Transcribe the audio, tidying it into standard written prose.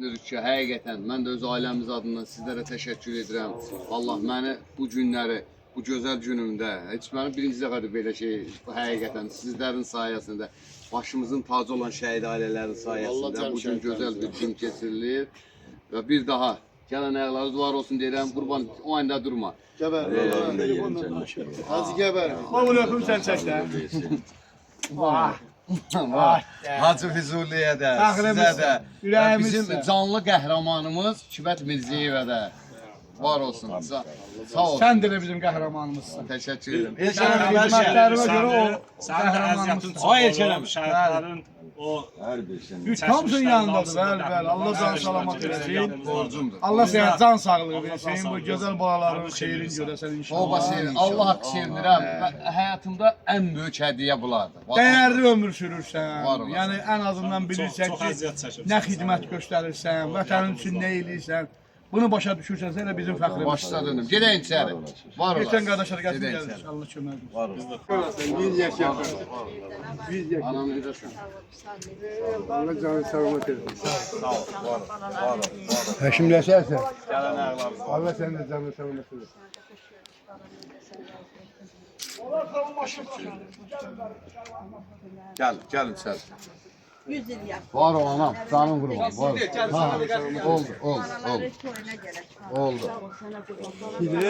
Ki, həqiqətən mən də öz ailəmiz adından sizlərə təşəkkür edirəm. Allah məni bu günləri, bu gözəl günümdə, heç məni birinci dəfədir belə şey, bu həqiqətən sizlərin sayəsində, başımızın tacı olan şəhid ailələrin sayəsində bu gün gözəl bir gün keçirilir. Və bir daha gələn ayaqları var olsun deyirəm, qurban o anda durma. Gəbər. Hacı gəbər. Onu öpüm sən çəkdə. Hacı Füzuliyə də, sizə də, bizim canlı qəhrəmanımız Kibət Mirzəyevə də var olsun. Sağ olsun. Sən də bizim qəhrəmanımızsın. Təşəkkür edirəm. Hizmətlərimə görə o qəhrəmanımızsın. Hayır Kerem. Şəhidlərin o Hamısının yanındadır, bəli. Allah can salamat eləsin. Borcumdur. Allah sənə can sağlığı versin. Bu gözəl balaların xeyrini görəsən inşallah. Baba senin, Allah haqq sevinirəm. Həyatımda ən böyük hədiyyə bulardır. Dəyərli ömür sürürsən. Var olasın. Yəni ən azından bilirsən çox ki, əziyyət çəkirsən. nə xidmət göstərirsən, vətənin üçün nə eləyirsən. Bunu başa düşürsənsə elə bizim fəxrimiz. Başla dönüm. Gedəyin içəri. Var Geçən olasın. qardaşlar gəlsin Gedəyin gəlir. içəri. Allah kömək olsun. Var olasın. Bir yaşa. Bir yaşa. Anam necəsən? Allah canı sağlamak etsin. Həkimləşərsən. Gələn ayaqlarınız. Allah senin de canını sağlamak etsin. Gəl içəri. 100 il yaş. Var ol anam, canın qurban. Var ol. Ha, oldu. Anaları toyuna gələk. Oldu. Sağ ol, sənə qurban.